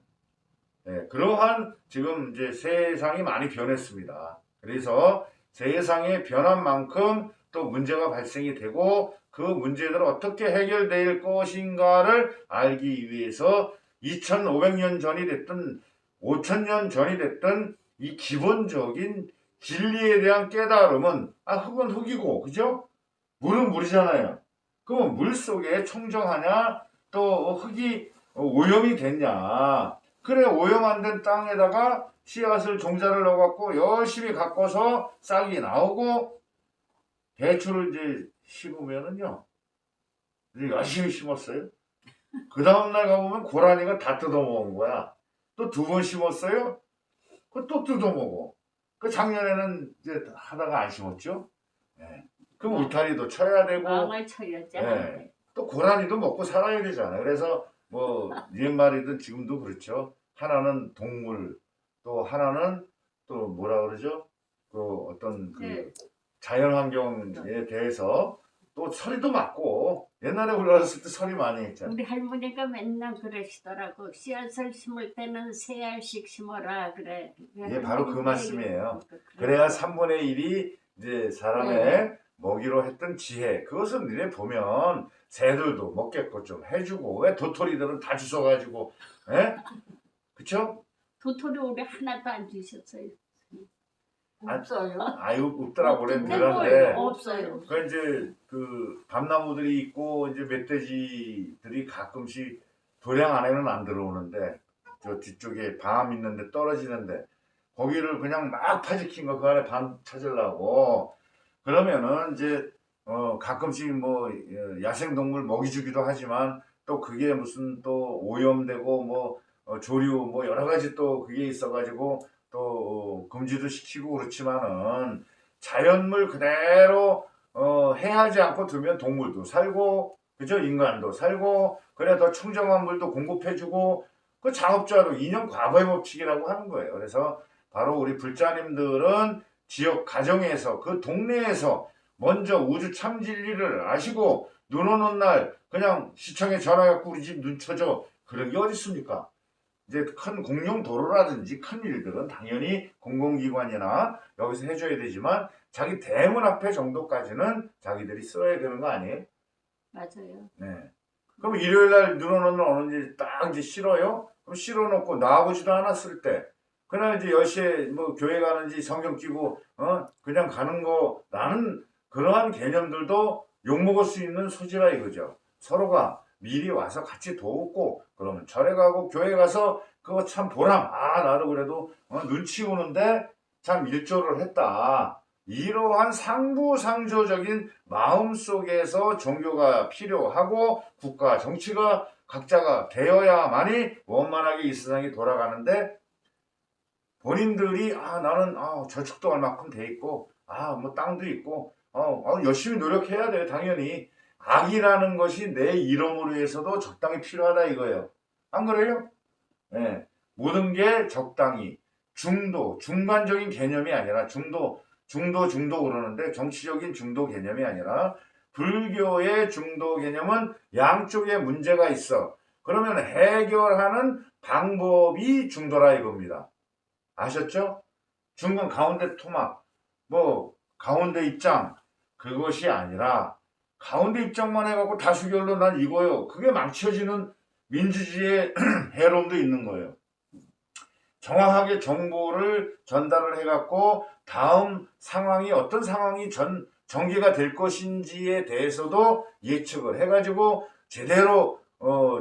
네, 그러한 지금 이제 세상이 많이 변했습니다. 그래서 세상의 변한 만큼 또 문제가 발생이 되고 그 문제들을 어떻게 해결될 것인가를 알기 위해서 2500년 전이 됐든 5000년 전이 됐든 이 기본적인 진리에 대한 깨달음은 흙은 흙이고 그죠? 물은 물이잖아요. 그러면 물 속에 청정하냐 또 흙이 오염이 됐냐 그래 오염 안 된 땅에다가 씨앗을 종자를 넣어갖고 열심히 가꿔서 싹이 나오고 배추를 이제 심으면은요 이제 열심히 심었어요. 그 다음날 가보면 고라니가 다 뜯어먹은 거야. 또 2번 심었어요. 그 또 뜯어먹어. 그 작년에는 이제 하다가 안 심었죠. 예. 그럼 울타리도 쳐야 되고 마음을 쳐야잖아. 예. 또 고라니도 먹고 살아야 되잖아요. 그래서 뭐 옛말이든 지금도 그렇죠. 하나는 동물, 또 하나는 또 뭐라 그러죠? 그 어떤 그 네. 자연 환경에 대해서 또 서리도 맞고 옛날에 우리 어렸을 때 소리 많이 했잖아. 우리 할머니가 맨날 그러시더라고. 씨앗을 심을 때는 세 알씩 심어라 그래. 예, 바로 그 말씀이에요. 그래. 그래야 3분의 1이 이제 사람의 네. 먹이로 했던 지혜. 그것은 니네 보면 새들도 먹겠고 좀 해주고 왜 도토리들은 다 주워가지고 예? 그쵸? 도토리 우리 하나도 안 주셨어요. 없어요. 아유 없더라고 그래 없던데 들었는데 없어요. 그 이제 그 밤나무들이 있고 이제 멧돼지들이 가끔씩 도량 안에는 안 들어오는데 저 뒤쪽에 밤 있는데 떨어지는데 거기를 그냥 막 파지킨 거 그 안에 밤 찾으려고 그러면은 이제 가끔씩 뭐 야생동물 먹이 주기도 하지만 또 그게 무슨 또 오염되고 뭐 조류 뭐 여러 가지 또 그게 있어가지고 또 금지도 시키고 그렇지만은 자연물 그대로 해하지 않고 두면 동물도 살고 그죠 인간도 살고 그래 더 청정한 물도 공급해주고 그 작업자도 인연 과거의 법칙이라고 하는 거예요. 그래서 바로 우리 불자님들은 지역 가정에서 그 동네에서 먼저 우주 참 진리를 아시고 눈 오는 날 그냥 시청에 전화 갖고 우리 집 눈 쳐줘 그런 게 어디 있습니까? 이제 큰 공용 도로라든지 큰 일들은 당연히 공공기관이나 여기서 해줘야 되지만 자기 대문 앞에 정도까지는 자기들이 써야 되는 거 아니에요? 맞아요. 네. 그럼 일요일 날 눈 오는 날 오는지 딱 이제 실어요? 그럼 실어놓고 나오지도 않았을 때 그날 이제 10시에 뭐 교회 가는지 성경 끼고 그냥 가는 거 나는 그러한 개념들도 욕먹을 수 있는 소지라 이거죠. 서로가 미리 와서 같이 돕고 그러면 절에 가고 교회 가서 그거 참 보람 나도 그래도 눈치 오는데 참 일조를 했다. 이러한 상부상조적인 마음속에서 종교가 필요하고 국가 정치가 각자가 되어야만이 원만하게 이 세상이 돌아가는데 본인들이 나는 저축도 얼마큼 돼 있고 뭐 땅도 있고 열심히 노력해야 돼 당연히 악이라는 것이 내 이름으로 해서도 적당히 필요하다 이거예요. 안 그래요? 네. 모든 게 적당히 중간적인 개념이 아니라 중도 그러는데 정치적인 중도 개념이 아니라 불교의 중도 개념은 양쪽에 문제가 있어. 그러면 해결하는 방법이 중도라 이겁니다. 아셨죠? 중간 가운데 토막, 뭐 가운데 입장 그것이 아니라 가운데 입장만 해갖고 다수결로 난 이거요. 그게 망쳐지는 민주주의의 해로움도 있는 거예요. 정확하게 정보를 전달을 해갖고 다음 상황이 어떤 상황이 전개가 될 것인지에 대해서도 예측을 해가지고 제대로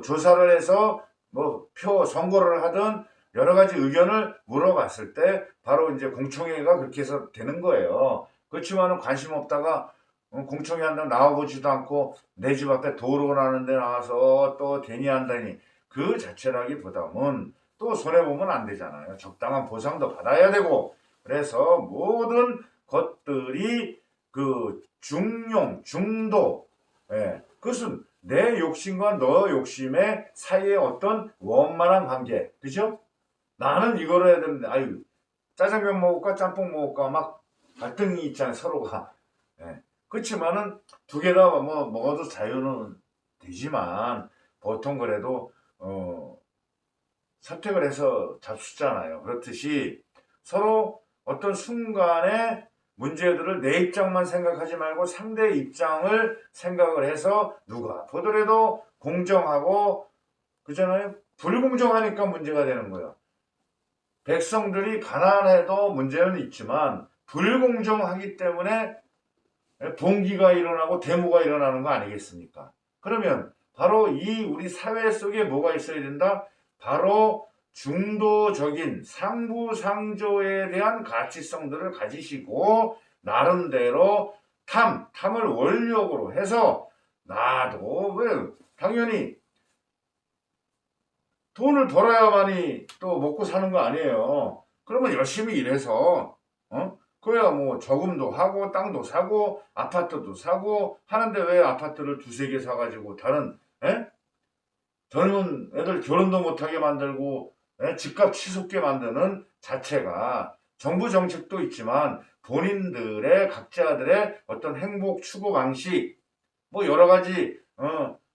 조사를 해서 뭐 표 선거를 하든 여러 가지 의견을 물어봤을 때 바로 이제 공청회가 그렇게 해서 되는 거예요. 그렇지만은 관심 없다가 공청회 한다고 나와보지도 않고 내 집 앞에 도로 나는데 나와서 또 대니한다니 그 자체라기보다는 또 손해보면 안 되잖아요. 적당한 보상도 받아야 되고 그래서 모든 것들이 그 중도 그것은 내 욕심과 너 욕심의 사이에 어떤 원만한 관계 그죠? 나는 이거를 해야 되는데 짜장면 먹을까 짬뽕 먹을까 막 갈등이 있잖아요 서로가 그렇지만은 두 개 다 뭐 먹어도 자유는 되지만 보통 그래도 선택을 해서 잡수잖아요. 그렇듯이 서로 어떤 순간에 문제들을 내 입장만 생각하지 말고 상대의 입장을 생각을 해서 누가 보더라도 공정하고 그잖아요. 불공정하니까 문제가 되는 거예요. 백성들이 가난해도 문제는 있지만 불공정하기 때문에 봉기가 일어나고 데모가 일어나는 거 아니겠습니까? 그러면 바로 이 우리 사회 속에 뭐가 있어야 된다? 바로 중도적인 상부상조에 대한 가치성들을 가지시고 나름대로 탐을 원력으로 해서 나도 왜 당연히 돈을 벌어야만이 또 먹고 사는 거 아니에요. 그러면 열심히 일해서 그래야 뭐 저금도 하고 땅도 사고 아파트도 사고 하는데 왜 아파트를 두세 개 사가지고 다른 젊은 애들 결혼도 못하게 만들고 집값 치솟게 만드는 자체가 정부 정책도 있지만 본인들의 각자들의 어떤 행복 추구 방식 뭐 여러 가지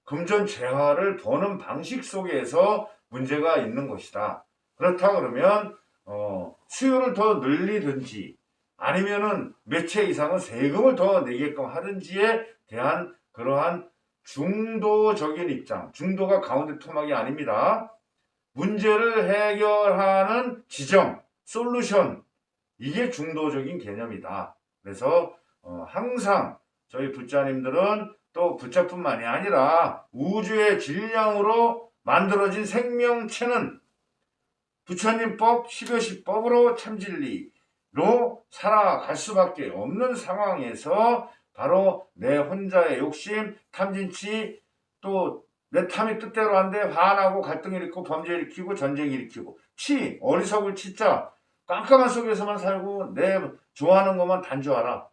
금전재화를 버는 방식 속에서 문제가 있는 것이다. 그렇다 그러면 수요를 더 늘리든지 아니면은 몇 채 이상은 세금을 더 내게끔 하든지에 대한 그러한 중도적인 입장, 중도가 가운데 토막이 아닙니다. 문제를 해결하는 지점, 솔루션, 이게 중도적인 개념이다. 그래서 항상 저희 부자님들은 또 부자뿐만이 아니라 우주의 질량으로 만들어진 생명체는 부처님법, 십여시법으로 참진리로 살아갈 수밖에 없는 상황에서 바로 내 혼자의 욕심, 탐진치, 또 내 탐이 뜻대로 안 돼 화나고 갈등 일으키고 범죄 일으키고 전쟁 일으키고 치, 어리석을 치자 깜깜한 속에서만 살고 내 좋아하는 것만 단조하라.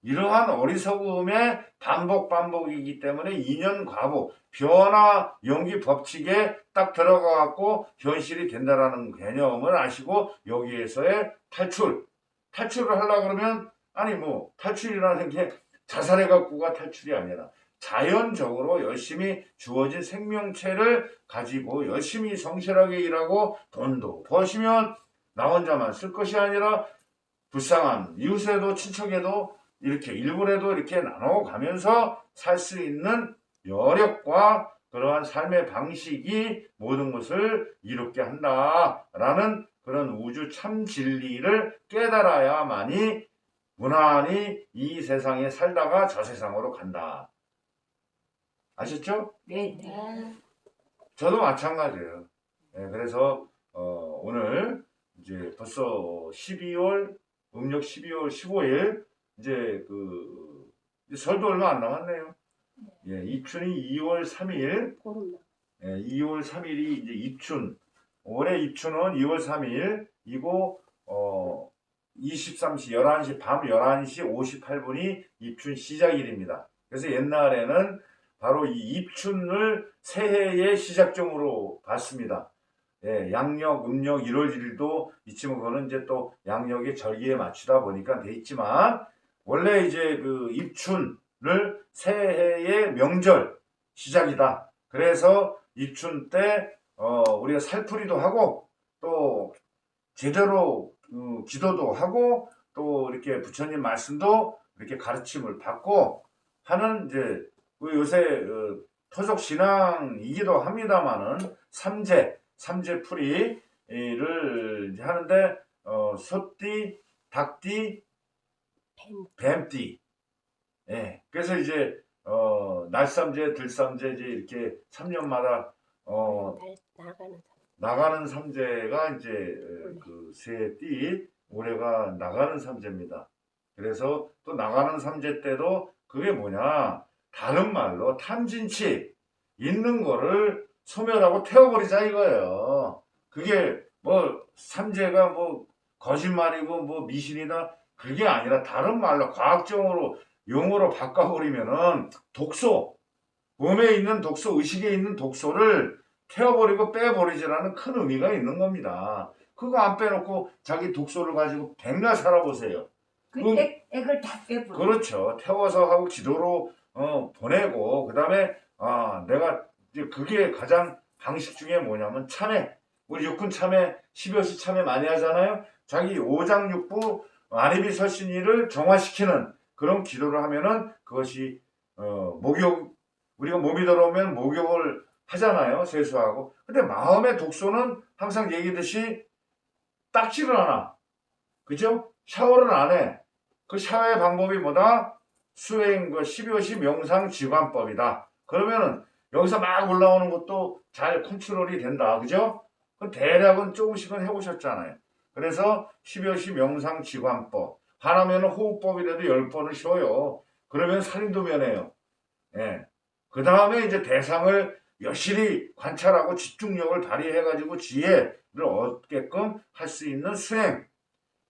이러한 어리석음의 반복이기 때문에 인연과보, 변화, 연기 법칙에 딱 들어가 갖고 현실이 된다라는 개념을 아시고 여기에서의 탈출을 하려고 그러면 아니 뭐 탈출이라는 게 자살해 갖고가 탈출이 아니라 자연적으로 열심히 주어진 생명체를 가지고 열심히 성실하게 일하고 돈도 버시면 나 혼자만 쓸 것이 아니라 불쌍한 이웃에도 친척에도 이렇게 일본에도 이렇게 나눠가면서 살 수 있는 여력과 그러한 삶의 방식이 모든 것을 이롭게 한다라는 그런 우주 참 진리를 깨달아야만이 무난히 이 세상에 살다가 저 세상으로 간다. 아셨죠? 네. 네. 저도 마찬가지예요. 네, 그래서 오늘 이제 벌써 12월 음력 12월 15일 이제 이제 설도 얼마 안 남았네요. 예, 입춘이 2월 3일. 예, 2월 3일이 이제 입춘. 올해 입춘은 2월 3일이고 23시 11시 밤 11시 58분이 입춘 시작일입니다. 그래서 옛날에는 바로 이 입춘을 새해의 시작점으로 봤습니다. 예, 양력, 음력 1월 1일도 있지만 그거는 이제 또 양력의 절기에 맞추다 보니까 돼 있지만 원래 이제 그 입춘을 새해의 명절 시작이다. 그래서 입춘 때 우리가 살풀이도 하고 또 제대로 기도도 하고 또 이렇게 부처님 말씀도 이렇게 가르침을 받고 하는 이제 요새 토속 신앙이기도 합니다만은 삼재풀이를 하는데 소띠, 닭띠, 뱀띠. 예. 그래서 이제 날삼재, 들삼재 이제 이렇게 3년마다 나가는 삼재가 이제 그 새띠 올해가 나가는 삼재입니다. 그래서 또 나가는 삼재 때도 그게 뭐냐? 다른 말로 탐진치 있는 거를 소멸하고 태워버리자 이거예요. 그게 뭐 삼재가 뭐 거짓말이고 뭐 미신이다 그게 아니라 다른 말로 과학적으로 용어로 바꿔버리면은 독소 몸에 있는 독소 의식에 있는 독소를 태워버리고 빼버리지라는 큰 의미가 있는 겁니다. 그거 안 빼놓고 자기 독소를 가지고 백날 살아보세요. 액을 다 빼버려. 그렇죠. 태워서 하고 기도로 보내고 그 다음에 내가 이제 그게 가장 방식 중에 뭐냐면 참회. 우리 육군 참회, 12월시 참회 많이 하잖아요. 자기 오장육부 아리비설신이를 정화시키는 그런 기도를 하면은 그것이 목욕 우리가 몸이 더러우면 목욕을 하잖아요. 세수하고. 근데 마음의 독소는 항상 얘기했듯이 닦지를 않아. 그죠? 샤워를 안 해. 그 샤워의 방법이 뭐다? 수행, 12호시 명상지관법이다. 그러면은 여기서 막 올라오는 것도 잘 컨트롤이 된다. 그죠? 그 대략은 조금씩은 해보셨잖아요. 그래서 12호시 명상지관법. 하나면은 호흡법이라도 10번을 쉬어요. 그러면 살인도 면해요. 예. 그 다음에 이제 대상을 여실히 관찰하고 집중력을 발휘해가지고 지혜를 얻게끔 할 수 있는 수행.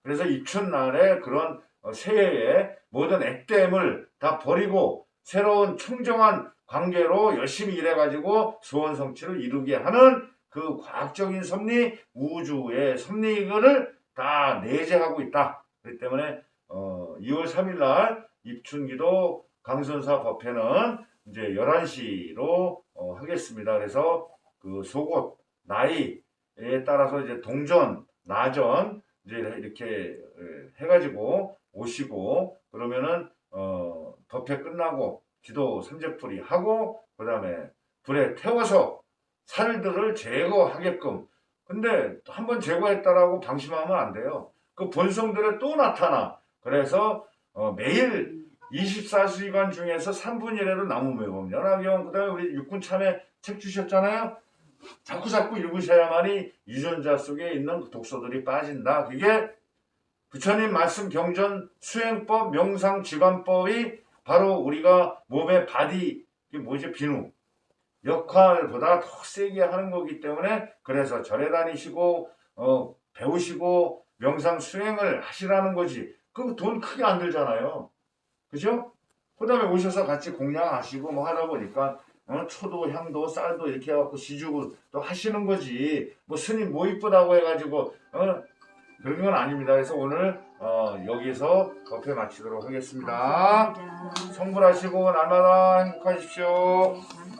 그래서 입춘날에 그런 새해에 모든 액땜을 다 버리고 새로운 청정한 관계로 열심히 일해가지고 소원 성취를 이루게 하는 그 과학적인 섭리, 우주의 섭리를 다 내재하고 있다. 그렇기 때문에 2월 3일 날 입춘기도 강선사 법회는 이제 11시로 하겠습니다. 그래서 그 속옷 나이에 따라서 이제 동전, 나전 이제 이렇게 해가지고 오시고 그러면은 법회 끝나고 기도 삼재풀이 하고 그 다음에 불에 태워서 살들을 제거하게끔. 근데 한번 제거했다라고 방심하면 안 돼요. 그 본성들에 또 나타나. 그래서 매일 24시간 중에서 3분이라도 남으면 연합경 그다음에 우리 육군 참여 책 주셨잖아요. 자꾸 읽으셔야만이 유전자 속에 있는 그 독소들이 빠진다. 그게 부처님 말씀 경전 수행법 명상 지관법이 바로 우리가 몸의 바디 이게 뭐지 비누 역할보다 더 세게 하는 거기 때문에 그래서 절에 다니시고 배우시고 명상 수행을 하시라는 거지. 그거 돈 크게 안 들잖아요. 그죠? 그 다음에 오셔서 같이 공양하시고 뭐 하다 보니까 초도 향도 쌀도 이렇게 해갖고 시주고 또 하시는 거지. 뭐 스님 뭐 이쁘다고 해가지고 그런 건 아닙니다. 그래서 오늘 여기서 법회 마치도록 하겠습니다. 감사합니다. 성불하시고 날마다 행복하십시오. 네,